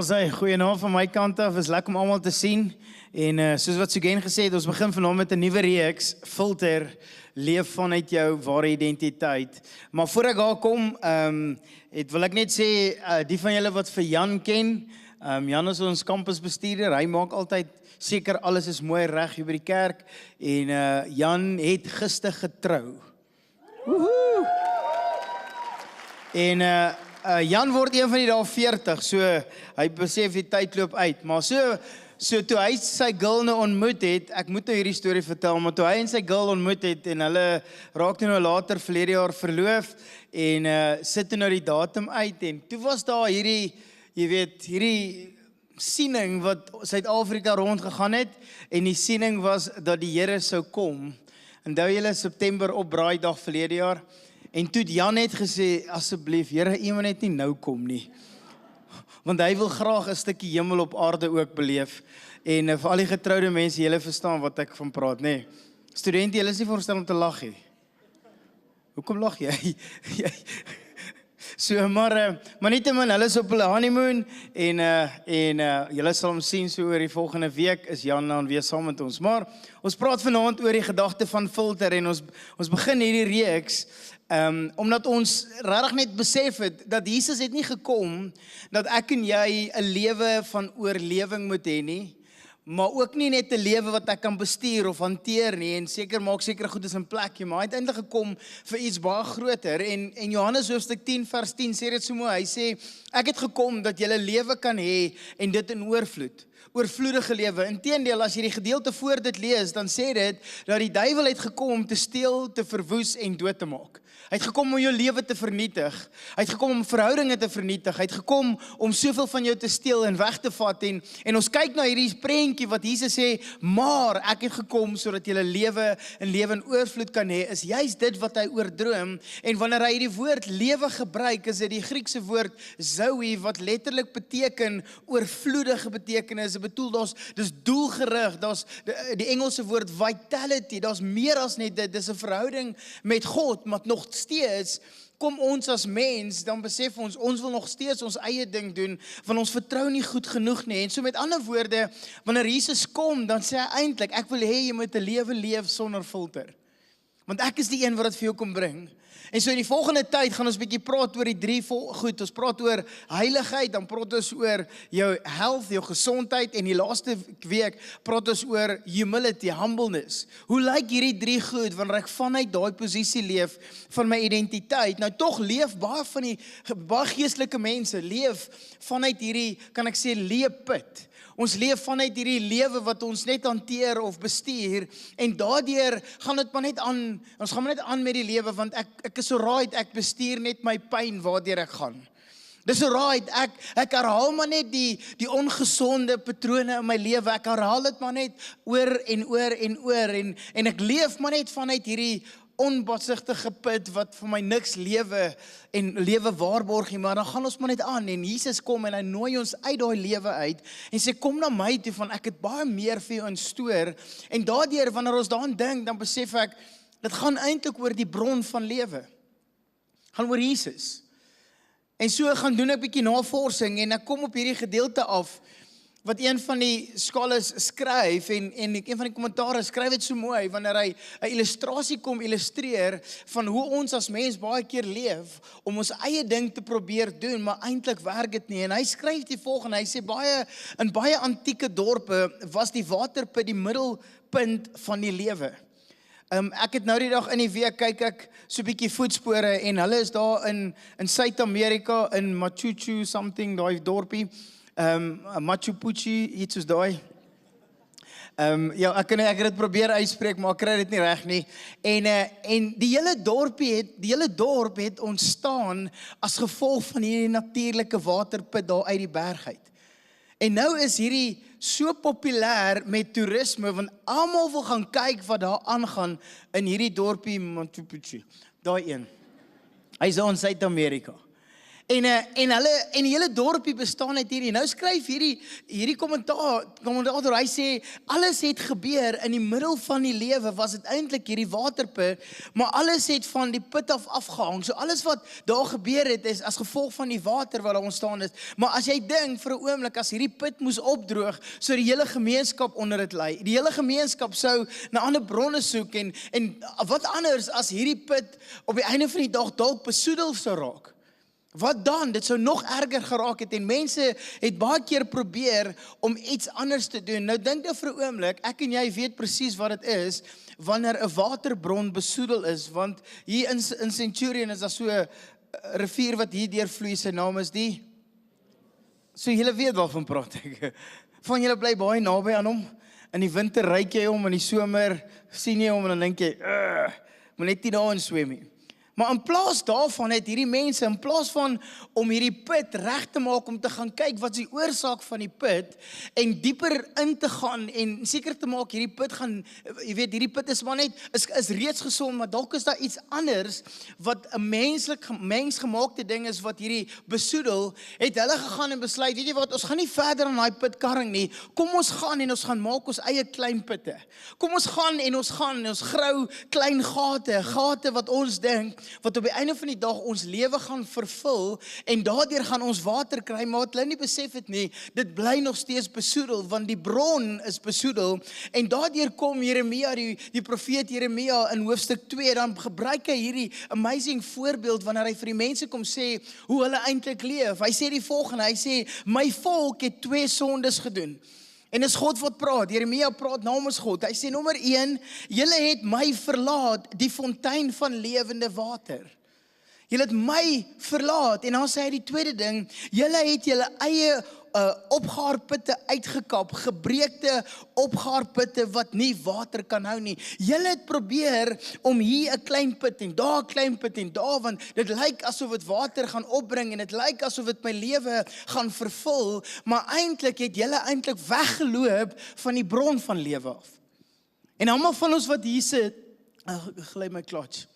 Goeienaand van my kant af, is lekker om almal te sien. En soos wat Sugen gesê het, ons begin vanaand met 'n nuwe reeks, Filter, leef vanuit jou ware identiteit. Maar voor ek daar kom, wil ek net sê, die van julle wat vir Jan ken, Jan is ons kampusbestuurder, hy maak altyd seker alles is mooi reg hier by die kerk. En Jan het gister getrou. Woehoe! En Jan word een van die dae 40, so hy besef die tyd loop uit. Maar so toe hy sy girl nou ontmoet het, ek moet nou hierdie storie vertel, maar toe hy en sy girl ontmoet het, en hulle raak nou later verlede jaar verloof, en sit toe nou die datum uit, en toe was daar hierdie, jy weet, hierdie siening wat Suid-Afrika rondgegaan het, en die siening was dat die Here sou kom. Onthou julle September op braaidag verlede jaar, en toe het Jan net gesê, asseblief, Here, U moet net nie nou kom nie. Want hy wil graag 'n stukkie hemel op aarde ook beleef. En vir al die getroude mense, julle verstaan wat ek van praat, nê? Studente, julle is nie voorstel om te lag nie. Hoekom lag jy? So, maar nietemin, hulle is op hulle honeymoon, en julle sal hom sien so oor die volgende week, is Jan dan weer saam met ons. Maar ons praat vanaand oor die gedagte van filter, en ons begin hierdie reeks, omdat ons regtig net besef het, dat Jesus het nie gekom, dat ek en jy 'n lewe van oorlewing moet hê nie, maar ook nie net 'n lewe wat ek kan bestuur of hanteer nie, en maak seker goed is in plek, maar hy het eintlik gekom vir iets baie groter, en Johannes hoofstuk 10 vers 10 sê dit so mooi, hy sê, ek het gekom dat jy 'n lewe kan hê, en dit in oorvloed, oorvloedige lewe. Inteendeel, as jy die gedeelte voor dit lees, dan sê dit, dat die duiwel het gekom om te steel, te verwoes en dood te maak. Hy het gekom om jou lewe te vernietig. Hy het gekom om verhoudinge te vernietig. Hy het gekom om soveel van jou te steel en weg te vat. En ons kyk na hierdie prentjie wat Jesus sê, maar ek het gekom sodat jy 'n lewe in oorvloed kan hê, is juist dit wat hy oordroom. En wanneer hy die woord lewe gebruik, is dit die Griekse woord zoe, wat letterlik beteken oorvloedige betekenis. Dit bedoel, dis doelgerig, daar's die Engelse woord vitality, daar's meer as net dit, dis 'n verhouding met God, maar nog steeds, kom ons as mens, dan besef ons wil nog steeds ons eie ding doen, want ons vertrou nie goed genoeg nie. En so met ander woorde, wanneer Jesus kom, dan sê hy eintlik, ek wil hê jy moet 'n lewe leef sonder filter. Want ek is die een wat dit vir jou kom bring. En so in die volgende tyd gaan ons 'n bietjie praat oor die drie goed. Ons praat oor heiligheid, dan praat ons oor jou health, jou gesondheid, en die laaste week praat ons oor humility, humbleness. Hoe lyk hierdie drie goed wanneer ek vanuit daai posisie leef van my identiteit? Nou tog leef baie geestelike mense leef vanuit hierdie, kan ek sê, leeput. Ons leef vanuit hierdie lewe wat ons net hanteer of bestuur, en daardeur gaan dit maar net aan, ons gaan maar net aan met die lewe, want ek is so right, ek bestuur net my pyn waardeur ek gaan. Dis so right, ek herhaal maar net die ongesonde patrone in my lewe, ek herhaal dit maar net oor en oor en oor, en ek leef maar net vanuit hierdie onbesigtige put wat vir my niks lewe en lewe waarborg nie, maar dan gaan ons maar net aan, en Jesus kom en hy nooi ons uit daai lewe uit, en sê, kom na my toe, van ek het baie meer vir jou in stoor, en daardeur, wanneer ons daaraan dink, dan besef ek, dit gaan eintlik oor die bron van lewe, gaan oor Jesus, en so gaan doen ek 'n bietjie navorsing, en ek kom op hierdie gedeelte af, wat een van die scholars skryf, en een van die kommentare skryf dit so mooi, wanneer hy 'n illustrasie kom illustreer, van hoe ons as mens baie keer leef, om ons eie ding te probeer doen, maar eintlik werk dit nie, en hy skryf die volgende, hy sê, in baie antieke dorpe, was die waterput die middelpunt van die lewe. Ek het nou die dag in die week, kyk ek so 'n bietjie voetspore, en hulle is daar in Suid-Amerika, in Machu Picchu something, daai dorpie, Machu Picchu, iets soos daai. Ja, ek het dit probeer uitspreek, maar ek kry dit nie reg nie. En die hele dorp het ontstaan as gevolg van hierdie natuurlike waterput daar uit die berg uit. En nou is hierdie so populêr met toerisme, want almal wil gaan kyk wat daar aangaan in hierdie dorpie Machu Picchu. Daai een. Hy is in Suid-Amerika. En die hele dorpie bestaan uit hierdie. Nou skryf hierdie kommentator, hy sê, alles het gebeur in die middel van die lewe, was dit eintlik hierdie waterput, maar alles het van die put af afgehang. So alles wat daar gebeur het, is as gevolg van die water wat daar ontstaan is. Maar as jy dink vir 'n oomblik, as hierdie put moes opdroog, sou die hele gemeenskap onder dit lê. Die hele gemeenskap sou na ander bronne soek, en wat anders as hierdie put op die einde van die dag dalk besoedel sou raak? Wat dan? Dit sou nog erger geraak het, en mense het baie keer probeer om iets anders te doen. Nou dink jy vir 'n oomblik, ek en jy weet presies wat dit is wanneer 'n waterbron besoedel is, want hier in Centurion is daar so 'n rivier wat hier deurvloei, sy naam is die. So julle weet waarvan praat ek. Van julle bly baie naby aan hom. In die winter ryk jy hom, in die somer sien jy hom en dan dink jy, moet net nie daarin swem nie. Maar in plaas daarvan het hierdie mense, in plaas van om hierdie put reg te maak, om te gaan kyk wat is die oorsaak van die put, en dieper in te gaan, en seker te maak, hierdie put gaan, jy weet, hierdie put is maar net, is reeds gesond, maar dalk is daar iets anders, wat 'n mensgemaakte ding is, wat hierdie besoedel, het hulle gegaan en besluit, weet jy wat, ons gaan nie verder aan daai putkarring nie, kom ons gaan en ons gaan maak ons eie klein putte. Kom ons gaan en ons grou klein gate wat ons dink, wat op die einde van die dag ons lewe gaan vervul, en daardeur gaan ons water kry, maar wat hulle nie besef het nie, dit bly nog steeds besoedel, want die bron is besoedel, en daardeur kom Jeremia, die profeet Jeremia in hoofstuk 2, dan gebruik hy hierdie amazing voorbeeld, wanneer hy vir die mense kom sê, hoe hulle eintlik leef. Hy sê die volgende, hy sê, my volk het 2 sondes gedoen. En dis God wat praat, Jeremia praat namens God. Hy sê nommer 1, julle het my verlaat, die fontein van lewende water. Julle het my verlaat, en dan sê hy die tweede ding, julle het julle eie opgaarputte uitgekap, gebreekte opgaarputte wat nie water kan hou nie. Julle het probeer om hier 'n klein put en daar 'n klein put en daar, want dit lyk asof dit water gaan opbring en dit lyk asof dit my lewe gaan vervul, maar eintlik het julle eintlik weggeloop van die bron van lewe af. En almal van ons wat hier sit, gly my klats.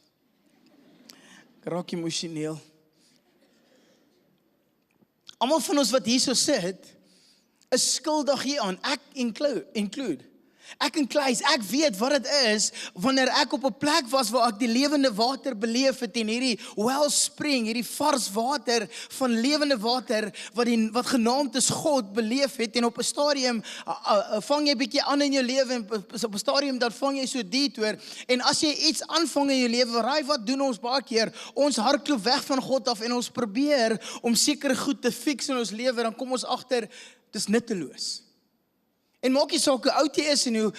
Ek raak emosioneel. Almal van ons wat hier so sit, is skuldig hieraan, ek include. Ek en Kleis, ek weet wat dit is, wanneer ek op 'n plek was waar ek die lewende water beleef het, en hierdie wellspring, hierdie vars water van lewende water, wat genaamd is God, beleef het, en op 'n stadium, vang jy bietjie aan in jou lewe, en op 'n stadium, dan vang jy so detour, en as jy iets aanvang in jou lewe, raai wat doen ons baie keer, ons hardloop weg van God af, en ons probeer om sekere goed te fix in ons lewe, dan kom ons agter, dis nutteloos. En maak nie saak hoe oud jy is en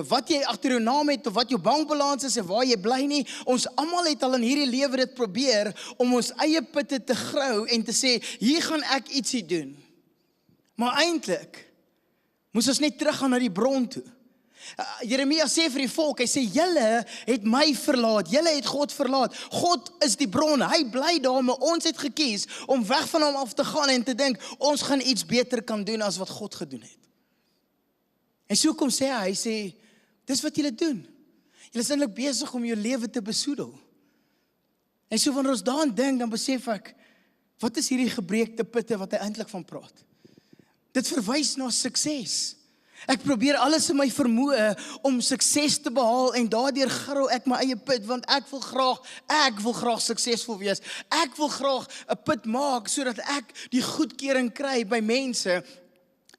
wat jy agter jou naam het of wat jou bankbalans is en waar jy bly nie. Ons almal het al in hierdie lewe dit probeer om ons eie putte te grou en te sê, hier gaan ek ietsie doen. Maar eintlik moes ons net teruggaan na die bron toe. Jeremia sê vir die volk, hy sê, julle het my verlaat, julle het God verlaat. God is die bron, hy bly daar, maar ons het gekies om weg van hom af te gaan en te dink, ons gaan iets beter kan doen as wat God gedoen het. En so kom sê hy sê, dis wat julle doen. Julle is eintlik besig om jou lewe te besoedel. En so wanneer ons daaraan dink, dan besef ek, wat is hierdie gebreekte putte wat hy eintlik van praat? Dit verwys na sukses. Ek probeer alles in my vermoë om sukses te behaal en daardeur grou ek my eie put, want ek wil graag suksesvol wees. Ek wil graag 'n put maak sodat ek die goedkeuring kry by mense.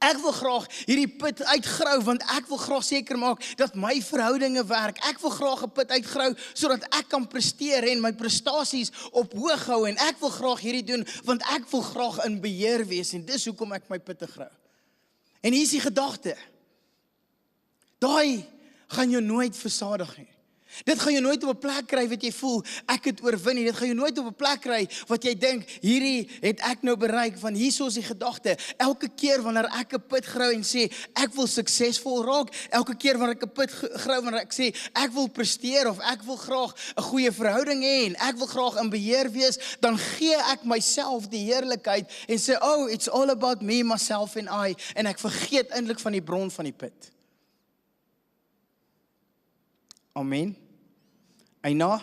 Ek wil graag hierdie put uitgrou, want ek wil graag seker maak dat my verhoudinge werk. Ek wil graag 'n put uitgrou, sodat ek kan presteer en my prestasies op hoog hou. En ek wil graag hierdie doen, want ek wil graag in beheer wees. En dis hoekom ek my putte grou. En hier is die gedagte. Daai gaan jou nooit versadig nie. Dit gaan jou nooit op 'n plek kry wat jy voel, ek het oorwin nie. Dit gaan jou nooit op 'n plek kry wat jy dink, hierdie het ek nou bereik, want hierso is die gedagte. Elke keer wanneer ek 'n put grou en sê, ek wil suksesvol raak, elke keer wanneer ek 'n put grou wanneer ek sê, ek wil presteer of ek wil graag 'n goeie verhouding hê en ek wil graag in beheer wees, dan gee ek myself die heerlikheid en sê, oh, it's all about me, myself and I, en ek vergeet eintlik van die bron van die put. Amen. Eina.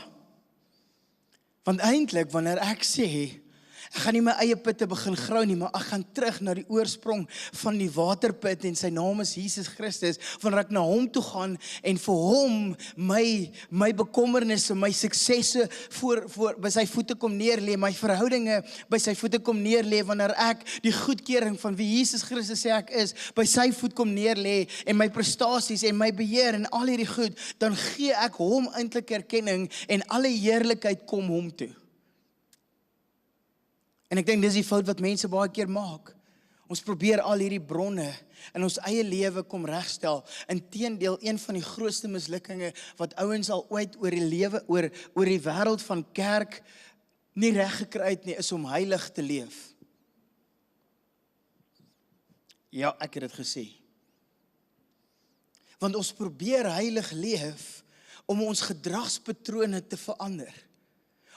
Want eintlik wanneer ek sê, Ek gaan nie my eie putte begin grou nie, maar ek gaan terug na die oorsprong van die waterput en sy naam is Jesus Christus, wanneer ek na hom toe gaan en vir hom my bekommernisse, my suksesse by sy voete kom neerlê, my verhoudinge by sy voete kom neerlê, wanneer ek die goedkeuring van wie Jesus Christus sê ek is, by sy voet kom neerlê en my prestasies en my beheer en al hierdie goed, dan gee ek hom eintlik erkenning en alle heerlikheid kom hom toe. En ek dink dis die fout wat mense baie keer maak. Ons probeer al hierdie bronne in ons eie lewe kom regstel. Inteendeel, een van die grootste mislukkinge wat ouens al ooit oor die lewe, oor die wêreld van kerk nie reg gekry het nie, is om heilig te leef. Ja, ek het dit gesê. Want ons probeer heilig leef om ons gedragspatrone te verander.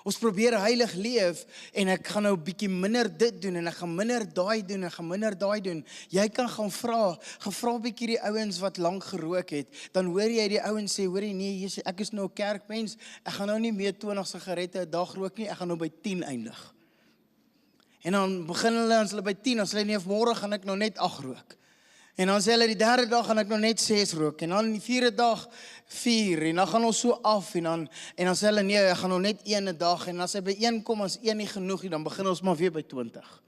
Ons probeer heilig leef en ek gaan nou 'n bietjie minder dit doen en ek gaan minder daai doen en ek gaan minder daai doen. Jy kan gaan vra 'n bietjie die ouens wat lank gerook het, dan hoor jy die ouens sê, hoorie nee, ek is nou 'n kerkmens, ek gaan nou nie meer 20 sigarette 'n dag rook nie, ek gaan nou by 10 eindig. En dan begin hulle, as hulle by 10, as hulle nie môre gaan ek nou net 8 rook. En dan sê hulle die derde dag gaan ek nog net 6 rook. En dan die vierde dag 4. En dan gaan ons so af. En dan sê hulle nee, ek gaan nog net 1 dag. En as hy by 1 kom, as 1 nie genoeg nie, dan begin ons maar weer by 20.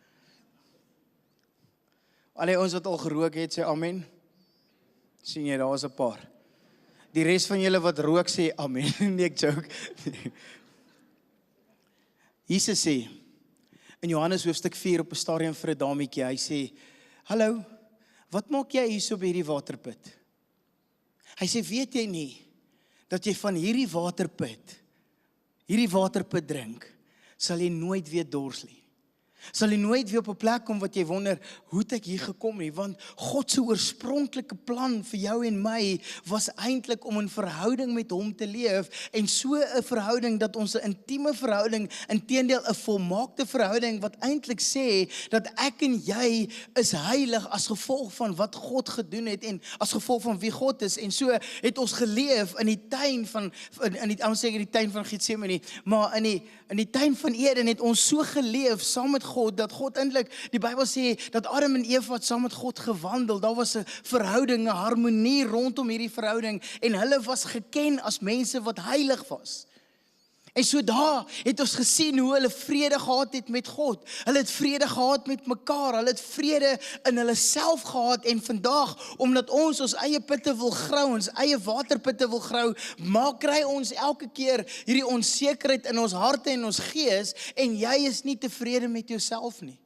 Allee ons wat al gerook het, sê amen. Sien jy, daar is 'n paar. Die res van julle wat rook sê amen. Nee, ek joke. Jesus sê in Johannes hoofstuk 4 op 'n stadium vir 'n dametjie, hy sê, hallo, wat maak jy hier so by hierdie waterput? Hy sê, weet jy nie, dat jy van hierdie waterput drink, sal jy nooit weer dors nie. Sal jy nooit weer op 'n plek kom wat jy wonder, hoe het ek hier gekom nie? Want God se oorspronklike plan vir jou en my, was eintlik om in verhouding met hom te leef, en so 'n verhouding, dat ons 'n intieme verhouding, inteendeel 'n volmaakte verhouding, wat eintlik sê, dat ek en jy is heilig, as gevolg van wat God gedoen het, en as gevolg van wie God is, en so het ons geleef in die tuin van, in die tuin van Getsemane, maar in die tuin van Eden het ons so geleef, saam met God, dat God eintlik, die Bybel sê, dat Adam en Eva het saam met God gewandel, daar was 'n verhouding, 'n harmonie rondom hierdie verhouding, en hulle was geken as mense wat heilig was. En so daar het ons gesien hoe hulle vrede gehad het met God. Hulle het vrede gehad met mekaar. Hulle het vrede in hulle self gehad. En vandag, omdat ons eie putte wil grou, ons eie waterputte wil grou, maar kry ons elke keer hierdie onsekerheid in ons harte en ons gees, en jy is nie tevrede met jouself nie.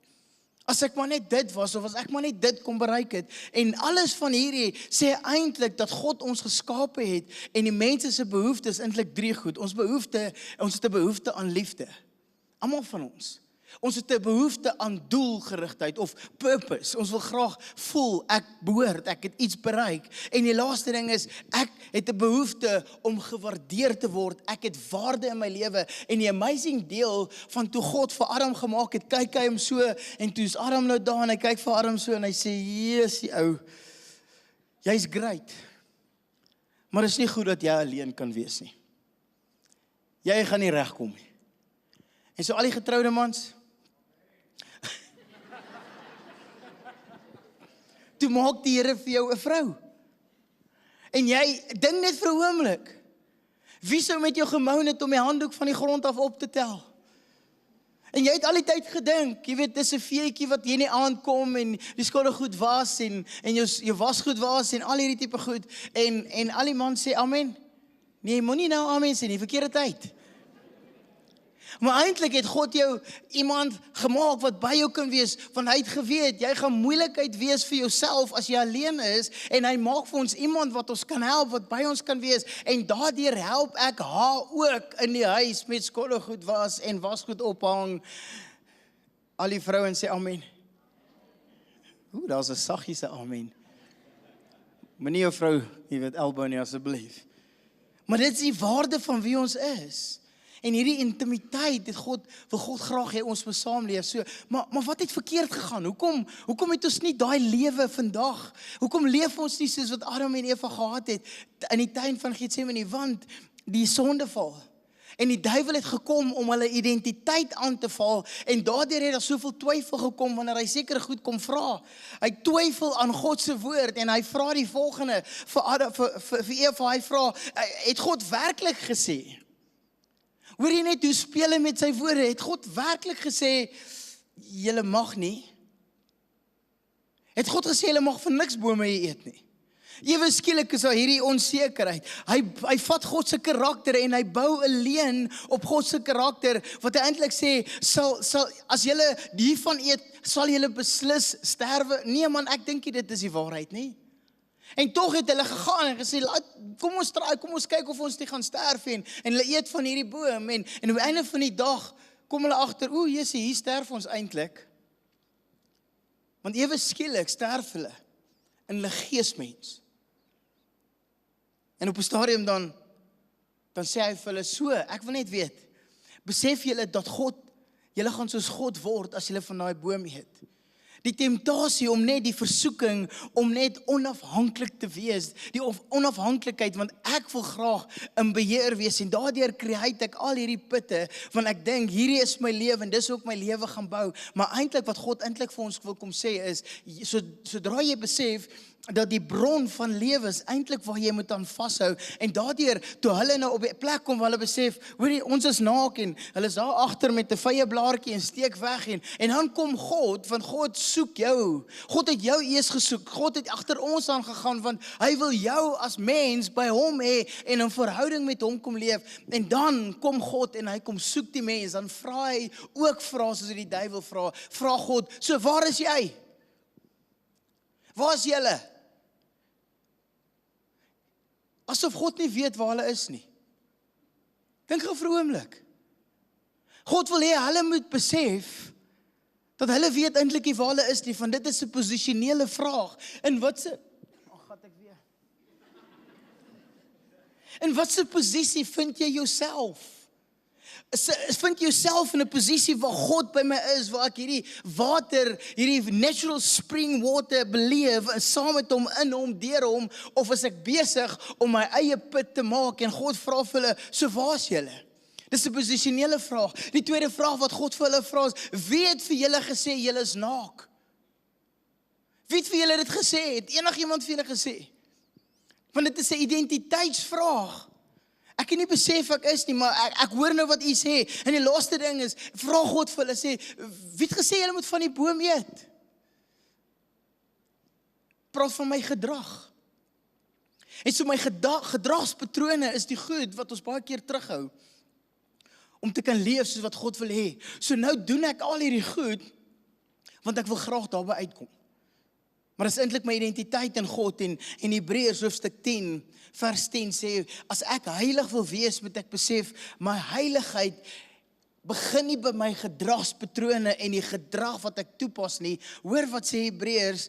As ek maar net dit was, of as ek maar net dit kon bereik het, en alles van hierdie sê eintlik dat God ons geskape het, en die mense se behoeftes is eintlik 3 goed. Ons het 'n behoefte aan liefde. Almal van ons. Ons het 'n behoefte aan doelgerigtheid of purpose. Ons wil graag voel, ek behoort, ek het iets bereik. En die laaste ding is, ek het 'n behoefte om gewaardeer te word. Ek het waarde in my lewe. En die amazing deel van toe God vir Adam gemaak het, kyk hy hom so, en toe is Adam nou daar, en hy kyk vir Adam so, en hy sê, Jesusie ou, jy's great. Maar dit is nie goed dat jy alleen kan wees nie. Jy gaan nie regkom nie. En so al die getroude mans, toe maak die Here vir jou 'n vrou. En jy dink net vir 'n oomblik, wie sou met jou gemou het om die handdoek van die grond af op te tel? En jy het al die tyd gedink, jy weet, dis 'n feetjie wat hier in die aand kom, en die skolle goed was, en jou wasgoed was, en al hierdie tipe goed, en al die man sê amen. Nee, moenie nou amen sê nie, verkeerde tyd. Maar eintlik het God jou iemand gemaak wat by jou kan wees, want hy het geweet, jy gaan moeilikheid wees vir jouself as jy alleen is, en hy maak vir ons iemand wat ons kan help, wat by ons kan wees, en daardeur help ek haar ook in die huis met skollegoed was en wasgoed ophang. Al die vrouens sê amen. Daar's 'n saggies amen. Moenie jou vrou, jy weet, elbow nie asseblief. Maar dit is die waarde van wie ons is. En hierdie intimiteit, wil God graag hê ons moet saamleef. So, maar wat het verkeerd gegaan? Hoekom het ons nie daai lewe vandag? Hoekom leef ons nie soos wat Adam en Eva gehad het in die tuin van Getsemane? Want die sondeval. En die duiwel het gekom om hulle identiteit aan te val en daardeur het daar soveel twyfel gekom wanneer hy sekere goed kom vra. Hy twyfel aan God se woord en hy vra die volgende vir Eva, hy vra, het God werklik gesê? Hoor jy net hoe speel hy met sy woorde? Het God werklik gesê, julle mag nie? Het God gesê, julle mag van niks bome hier eet nie? Ewe skielik is daar hierdie onsekerheid. Hy vat God se karakter en hy bou 'n leuen op God se karakter, wat hy eintlik sê, as julle hiervan eet, sal julle beslis sterwe. Nee man, ek dink nie dit is die waarheid nie. En tog het hulle gegaan en gesê, kom ons kyk of ons nie gaan sterf en hulle eet van hierdie boom en op die einde van die dag kom hulle agter, Jessie, hier sterf ons eintlik. Want ewe skielik sterf hulle in hulle geesmens. En op 'n stadium dan sê hy vir hulle so, ek wil net weet, besef julle dat julle gaan soos God word as julle van daai boom eet. Die temptasie om net die versoeking, om net onafhanklik te wees, die onafhanklikheid, want ek wil graag in beheer wees, en daardeur create ek al hierdie putte, want ek dink, hierdie is my lewe, en dis ook my lewe gaan bou, maar eintlik wat God eintlik vir ons wil kom sê is, sodra jy besef, dat die bron van lewe is eintlik waar jy moet aan vashou, en daardeur, toe hulle nou op die plek kom, waar hulle besef, hoorie, ons is naak, en hulle is daar agter met 'n vye blaartjie, en steek weg, en dan kom God, want God soek jou, God het jou eers gesoek, God het agter ons aangegaan, want hy wil jou as mens by hom hê, en in verhouding met hom kom leef, en dan kom God, en hy kom soek die mens, dan vra hy ook vrae, soos die duiwel vra God, so waar is jy? Waar is julle? Asof God nie weet waar hulle is nie. Dink gou vir 'n oomblik. God wil hê hulle moet besef dat hulle weet eintlik nie waar hulle is nie, want dit is 'n posisionele vraag. In watse posisie vind jy jouself? Vind jouself in 'n posisie waar God by my is, waar ek hierdie water, hierdie natural spring water beleef, saam met hom, in hom, deur hom, of is ek besig om my eie put te maak, en God vra vir hulle, so waar is julle? Dis 'n posisionele vraag. Die tweede vraag wat God vir hulle vra is, wie het vir julle gesê julle is naak? Wie het vir julle dit gesê? Het enigiemand vir julle gesê? Want dit is 'n identiteitsvraag. Ek kan nie besef ek is nie, maar ek hoor nou wat u sê. En die laaste ding is, vra God vir hulle, sê, wie het gesê julle moet van die boom eet? Praat van my gedrag. En so my gedragspatrone is die goed wat ons baie keer terughou, om te kan leef soos wat God wil hê. So nou doen ek al hierdie goed, want ek wil graag daarby uitkom. Maar dis eintlik my identiteit in God, en Hebreërs hoofstuk 10, vers 10 sê, as ek heilig wil wees, moet ek besef, my heiligheid begin nie by my gedragspatrone en die gedrag wat ek toepas nie. Hoor wat sê Hebreërs,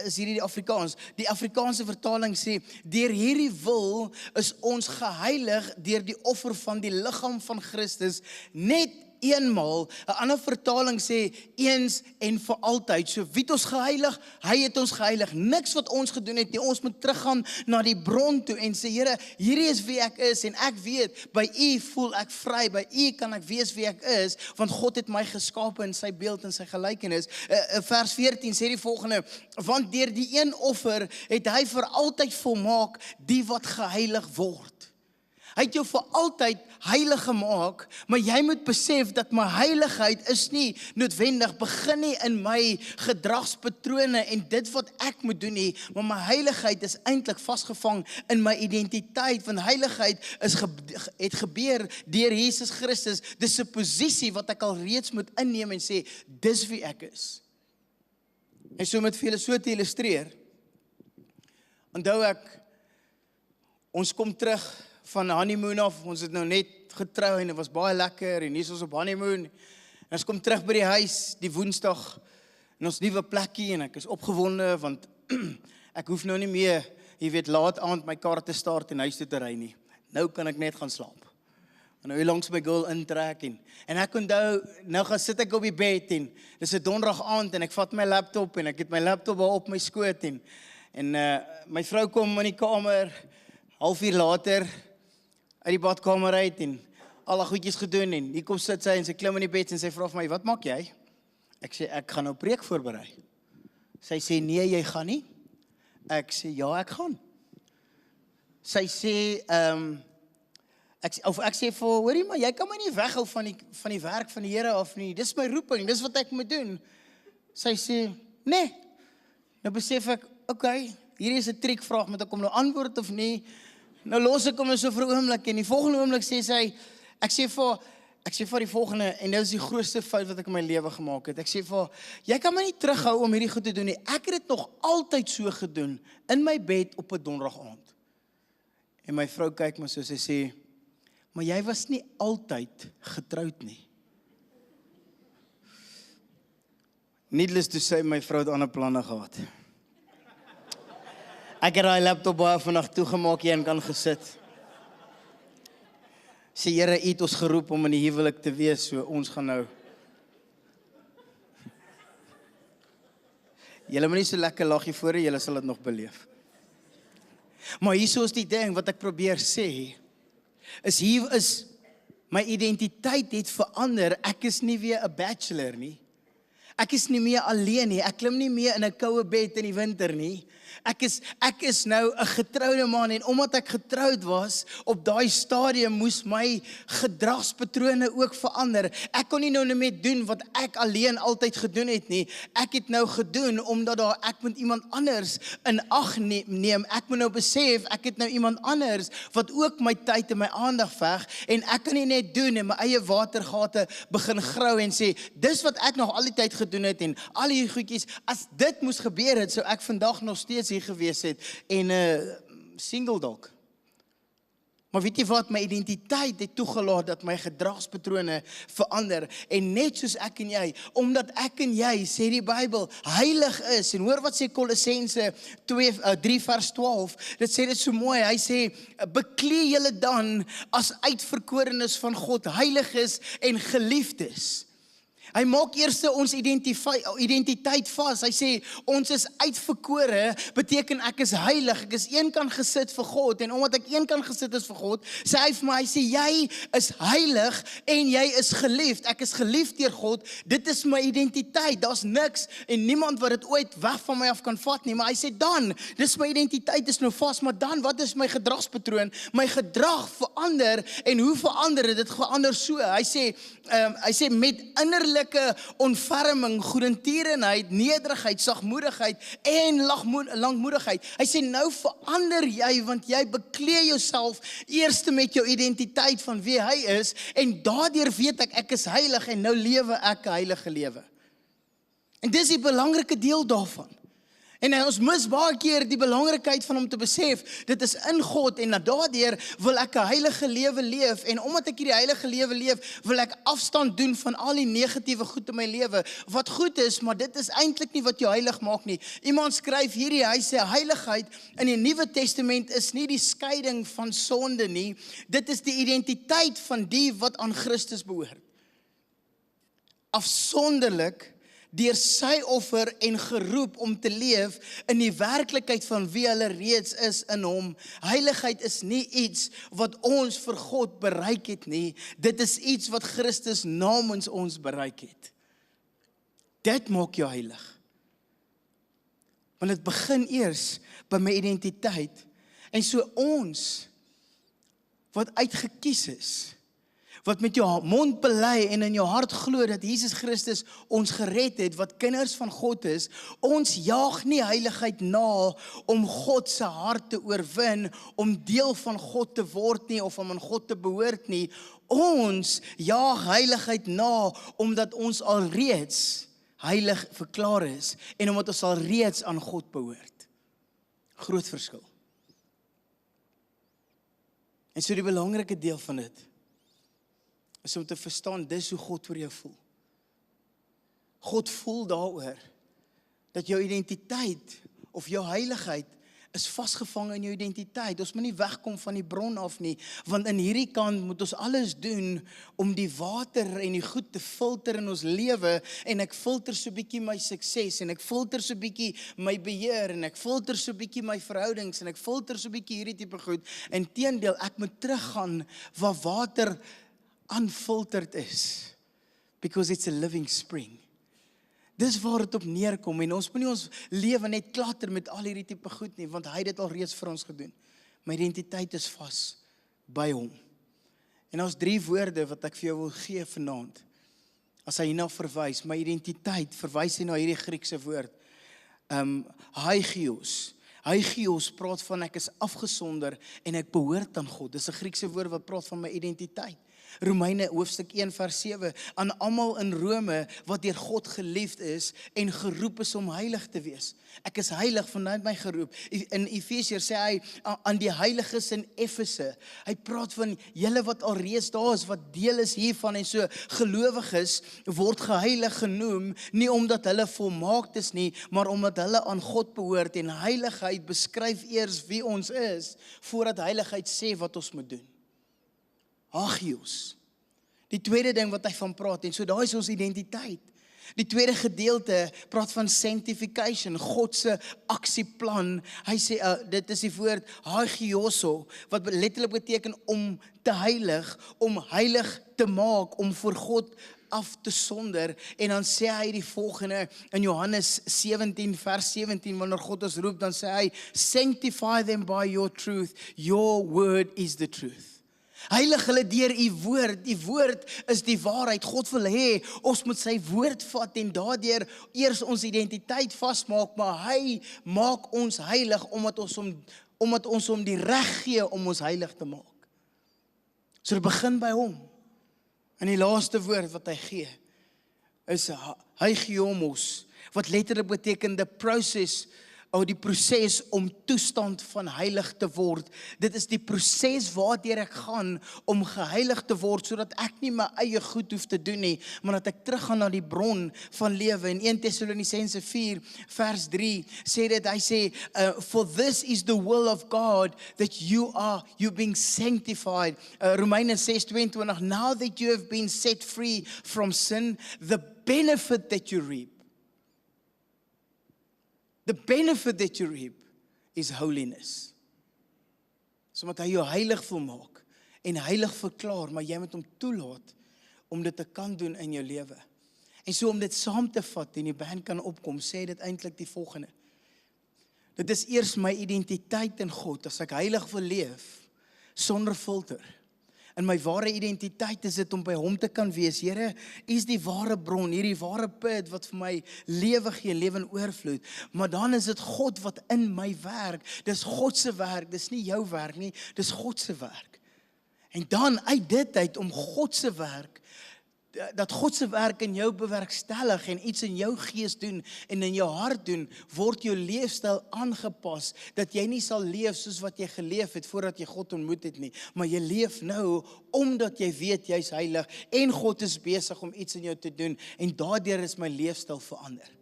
is hierdie die Afrikaans. Die Afrikaanse vertaling sê, deur hierdie wil is ons geheilig deur die offer van die liggaam van Christus, net eenmaal. 'n ander vertaling sê, eens en vir altyd. So wie het ons geheilig? Hy het ons geheilig. Niks wat ons gedoen het nie. Ons moet teruggaan na die bron toe en sê, Here, hierdie is wie ek is, en ek weet, by U voel ek vry, by U kan ek wees wie ek is, want God het my geskape in sy beeld en sy gelykenis. Vers 14 sê die volgende, want deur die een offer het hy vir altyd volmaak die wat geheilig word. Hy het jou vir altyd heilig gemaak, maar jy moet besef dat my heiligheid is nie noodwendig, begin nie in my gedragspatrone en dit wat ek moet doen nie, maar my heiligheid is eintlik vasgevang in my identiteit, want heiligheid het gebeur deur Jesus Christus. Dis 'n posisie wat ek al reeds moet inneem en sê, dis wie ek is. En so met vir julle so te illustreer, onthou ek, ons kom terug van honeymoon af, ons het nou net getrou en dit was baie lekker en hier is ons op honeymoon. En ons kom terug by die huis die Woensdag in ons nuwe plekkie en ek is opgewonde want ek hoef nou nie meer, jy weet, laat aand my kar te start en huis toe te ry nie. Nou kan ek net gaan slaap. En nou hier langs my girl intrek en ek onthou, nou gaan sit ek op die bed en dis 'n donderdag aand en ek vat my laptop en ek het my laptop al op my skoot en my vrou kom in die kamer, halfuur later uit die badkamer uit en al die goedjies gedoen en hier kom sit sy en sy klim in die bed en sy vra vir my, wat maak jy? Ek sê, ek gaan nou preek voorberei. Sy sê, nee, jy gaan nie. Ek sê, ja, ek gaan. Sy sê, ek sê vir, hoorie maar, jy kan my nie weghou van die werk van die Here af nie, dis my roeping, dis wat ek moet doen. Sy sê, nee. Nou besef ek, okay, hierdie is 'n triekvraag, moet ek hom nou antwoord of nie? Nou los ek hom nou so vir 'n oomblik en die volgende oomblik sê sy, ek sê vir die volgende, en dit is die grootste fout wat ek in my lewe gemaak het. Ek sê vir, jy kan my nie terughou om hierdie goed te doen nie. Ek het dit nog altyd so gedoen, in my bed op 'n donderdag aand. En my vrou kyk my so, sy sê, maar jy was nie altyd getroud nie. Needless to say, my vrou het ander planne gehad. Ek het daai laptop baie vanaand toegemaak hier en kan gesit. Sê, Here, U het ons geroep om in die huwelik te wees, so ons gaan nou. Julle moet nie so lekker laggie voor, julle sal dit nog beleef. Maar hierso is die ding wat ek probeer sê, is hier is my identiteit het verander. Ek is nie weer 'n bachelor nie. Ek is nie meer alleen nie. Ek klim nie meer in 'n koue bed in die winter nie. Ek is nou 'n getroude man en omdat ek getroud was, op daai stadium moes my gedragspatrone ook verander. Ek kon nie nou net doen wat ek alleen altyd gedoen het nie. Ek het nou gedoen omdat ek moet iemand anders in ag neem. Ek moet nou besef, ek het nou iemand anders wat ook my tyd en my aandag veg en ek kan nie net doen en my eie watergate begin grou en sê, dis wat ek nog al die tyd gedoen het en al die goedjies, as dit moes gebeur het, sou ek vandag nog steeds hier gewees het en single dalk. Maar weet jy wat, my identiteit het toegelaat dat my gedragspatrone verander en net soos ek en jy, omdat ek en jy, sê die Bybel, heilig is, en hoor wat sê Kolossense 3 vers 12, dit sê dit so mooi, hy sê, beklee julle dan as uitverkorenes van God, heiliges en geliefdes. Hy maak eers ons identiteit vas. Hy sê, ons is uitverkore, beteken ek is heilig, ek is eenkant gesit vir God, en omdat ek eenkant gesit is vir God, sê hy vir my, hy sê, jy is heilig, en jy is geliefd, ek is geliefd deur God, dit is my identiteit, daar's niks, en niemand wat dit ooit weg van my af kan vat nie, maar hy sê, dan, dis my identiteit is nou vas, maar dan, wat is my gedragspatroon? My gedrag verander, en hoe verander dit? Dit verander so, hy sê, met innerlike ontferming, goedertierenheid, nederigheid, sagmoedigheid en langmoedigheid. Hy sê, nou verander jy, want jy beklee jouself eers met jou identiteit van wie hy is, en daardeur weet ek is heilig, en nou lewe ek 'n heilige lewe. En dis die belangrike deel daarvan. En ons mis baie keer die belangrikheid van om te besef, dit is in God en daardeur wil ek 'n heilige lewe leef en omdat ek hierdie heilige lewe leef, wil ek afstand doen van al die negatiewe goed in my lewe. Wat goed is, maar dit is eintlik nie wat jou heilig maak nie. Iemand skryf hierdie, hy sê heiligheid in die Nuwe Testament is nie die skeiding van sonde nie. Dit is die identiteit van die wat aan Christus behoort. Afsonderlik deur sy offer en geroep om te leef in die werklikheid van wie hulle reeds is in hom. Heiligheid is nie iets wat ons vir God bereik het nie. Dit is iets wat Christus namens ons bereik het. Dit maak jou heilig. Want dit begin eers by my identiteit. En so ons, wat uitgekies is, wat met jou mond bely en in jou hart glo dat Jesus Christus ons gered het, wat kinders van God is, ons jaag nie heiligheid na om God se hart te oorwin, om deel van God te word nie, of om aan God te behoort nie. Ons jaag heiligheid na, omdat ons alreeds heilig verklaar is, en omdat ons alreeds aan God behoort. Groot verskil. En so die belangrike deel van dit, is om te verstaan, dis hoe God oor jou voel. God voel daaroor, dat jou identiteit, of jou heiligheid, is vasgevang in jou identiteit. Ons moet nie wegkom van die bron af nie, want in hierdie kant moet ons alles doen, om die water en die goed te filter in ons lewe, en ek filter so bietjie my sukses, en ek filter so bietjie my beheer, en ek filter so bietjie my verhoudings, en ek filter so bietjie hierdie tipe goed, en teendeel, ek moet teruggaan, waar water unfiltered is, because it's a living spring. Dis waar dit op neerkom, en ons moet nie ons lewe net klatter met al hierdie tipe goed nie, want hy het dit al reeds vir ons gedoen. My identiteit is vas by hom. En ons 3 woorde wat ek vir jou wil gee vanaand, as hy hierna verwys, my identiteit, verwys hy na hierdie Griekse woord, hagios. Hagios praat van ek is afgesonder en ek behoort aan God. Dis 'n Griekse woord wat praat van my identiteit. Romeine hoofstuk 1 vers 7, aan almal in Rome wat deur God geliefd is en geroep is om heilig te wees. Ek is heilig, vanuit my geroep. In Efesiërs sê hy aan die heiliges in Efese. Hy praat van julle wat alreeds daar is, wat deel is hiervan, en so gelowiges word geheilig genoem, nie omdat hulle volmaak is nie, maar omdat hulle aan God behoort, en heiligheid beskryf eers wie ons is, voordat heiligheid sê wat ons moet doen. Hagios. Die tweede ding wat hy van praat, en so daai is ons identiteit. Die tweede gedeelte praat van sanctification, God se aksieplan. Hy sê, dit is die woord hagioso, wat letterlik beteken om te heilig, om heilig te maak, om voor God af te sonder. En dan sê hy die volgende, in Johannes 17 vers 17, wanneer God ons roep, dan sê hy, sanctify them by your truth, your word is the truth. Heilig hulle deur u woord, die woord is die waarheid. God wil hê, ons moet sy woord vat en daardeur eers ons identiteit vasmaak, maar hy maak ons heilig, omdat ons hom die reg gee om ons heilig te maak. So dit begin by hom. En die laaste woord wat hy gee, is hagiomos, wat letterlik beteken the process, of die proses om toestand van heilig te word. Dit is die proses waardeur ek gaan om geheilig te word, sodat ek nie my eie goed hoef te doen nie, maar dat ek teruggaan na die bron van lewe. In 1 Tessalonisense 4 vers 3 sê dit, hy sê, for this is the will of God, that you being sanctified. Romeine 6:22, now that you have been set free from sin, the benefit that you reap, the benefit that you reap is holiness. So omdat hy jou heilig wil maak en heilig verklaar, maar jy moet hom toelaat om dit te kan doen in jou lewe. En so om dit saam te vat en die band kan opkom, sê dit eintlik die volgende. Dit is eers my identiteit in God, as ek heilig wil leef, sonder filter. In my ware identiteit is dit om by hom te kan wees. Here, U is die ware bron, hierdie ware put wat vir my lewe gee, lewe in oorvloed. Maar dan is dit God wat in my werk. Dis God se werk, dis nie jou werk nie, dis God se werk. En dan uit dit uit om God se werk, dat God se werk in jou bewerkstellig en iets in jou gees doen en in jou hart doen, word jou leefstyl aangepas, dat jy nie sal leef soos wat jy geleef het voordat jy God ontmoet het nie, maar jy leef nou omdat jy weet jy's heilig en God is besig om iets in jou te doen en daardeur is my leefstyl verander.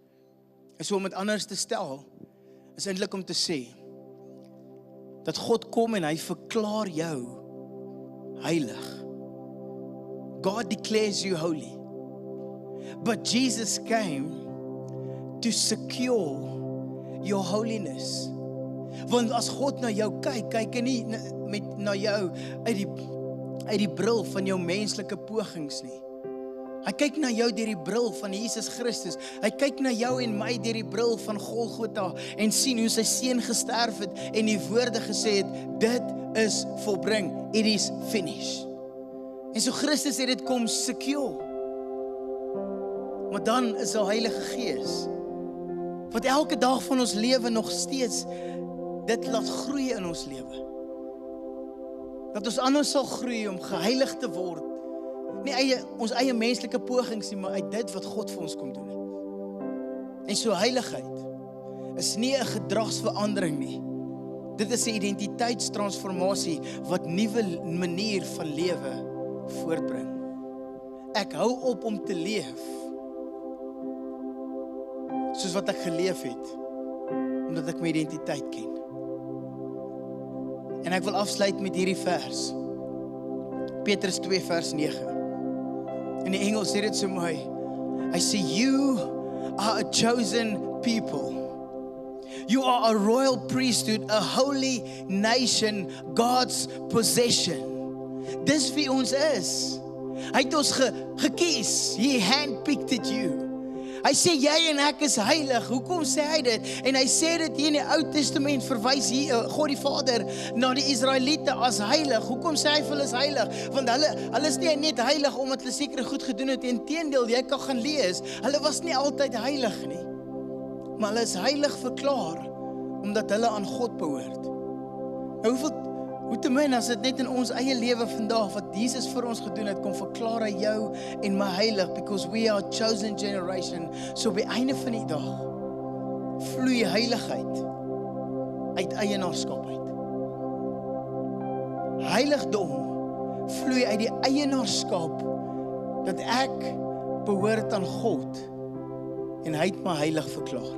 En so om dit anders te stel, is eintlik om te sê, dat God kom en hy verklaar jou heilig. God declares you holy. But Jesus came to secure your holiness. Want as God na jou kyk, kyk hy nie na jou uit die bril van jou menslike pogings nie. Hy kyk na jou deur die bril van Jesus Christus. Hy kyk na jou en my deur die bril van Golgotha en sien hoe sy seun gesterf het en die woorde gesê het, dit is volbring, it is finished. En so Christus het dit kom secure. Maar dan is die Heilige Gees, wat elke dag van ons lewe nog steeds dit laat groei in ons lewe. Dat ons anders sal groei om geheilig te word. Nie ons eie menslike pogings nie, maar uit dit wat God vir ons kom doen. En so heiligheid is nie 'n gedragsverandering nie. Dit is 'n identiteitstransformasie wat nuwe manier van lewe voortbring. Ek hou op om te leef soos wat ek geleef het, omdat ek my identiteit ken. En ek wil afsluit met hierdie vers. Petrus 2 vers 9. In die Engels sê dit so mooi. Hy sê, you are a chosen people. You are a royal priesthood, a holy nation, God's possession. Dis wie ons is. Hy het ons gekies. He handpicked you. Hy sê jy en ek is heilig. Hoekom sê hy dit? En hy sê dit hier in die Ou Testament, verwys hier God die Vader na die Israeliete as heilig. Hoekom sê hy vir hulle is heilig? Want hulle is nie net heilig omdat hulle sekere goed gedoen het. Inteendeel, jy kan gaan lees, hulle was nie altyd heilig nie. Maar hulle is heilig verklaar omdat hulle aan God behoort. Nou hoe te min as dit net in ons eie lewe vandag wat Jesus vir ons gedoen het, kom verklaar hy jou en my heilig, because we are chosen generation. So by einde van die dag vloei heiligheid uit eienaarskap uit. Heiligdom vloei uit die eienaarskap dat ek behoort aan God en hy het my heilig verklaar.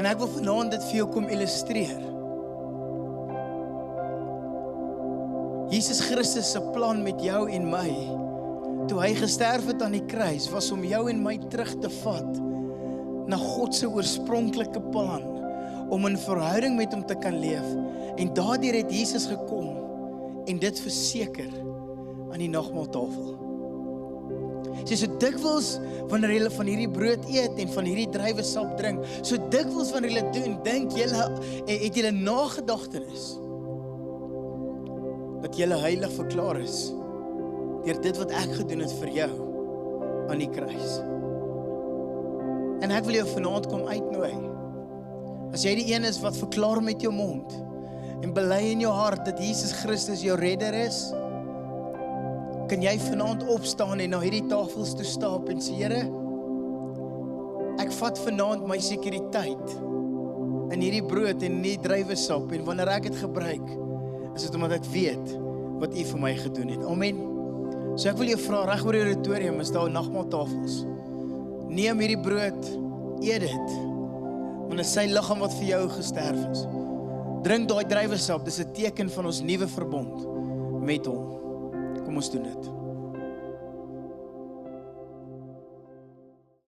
En ek wil vanaand dit vir jou kom illustreer. Jesus Christus se plan met jou en my, toe hy gesterf het aan die kruis, was om jou en my terug te vat na God se oorspronklike plan, om in verhouding met hom te kan leef. En daardeur het Jesus gekom en dit verseker aan die nagmaaltafel. So dikwels wanneer julle van hierdie brood eet en van hierdie druiwesap drink, so dikwels wanneer julle doen, dink julle, het julle nagedagtenis dat julle heilig verklaar is deur dit wat ek gedoen het vir jou aan die kruis. En ek wil jou vanaand kom uitnooi. As jy die een is wat verklaar met jou mond en bely in jou hart dat Jesus Christus jou redder is, kan jy vanaand opstaan en na hierdie tafels toe stap en sê, Here, ek vat vanaand my sekuriteit in hierdie brood en in die druiwesap, en wanneer ek dit gebruik, is dit omdat ek weet wat U vir my gedoen het. Amen. So ek wil jou vra, reg oor die auditorium is daar nagmaaltafels. Neem hierdie brood, eet dit, want dit is sy liggaam wat vir jou gesterf is. Drink daai druiwesap, dis 'n teken van ons nuwe verbond met hom. Kom ons doen dit.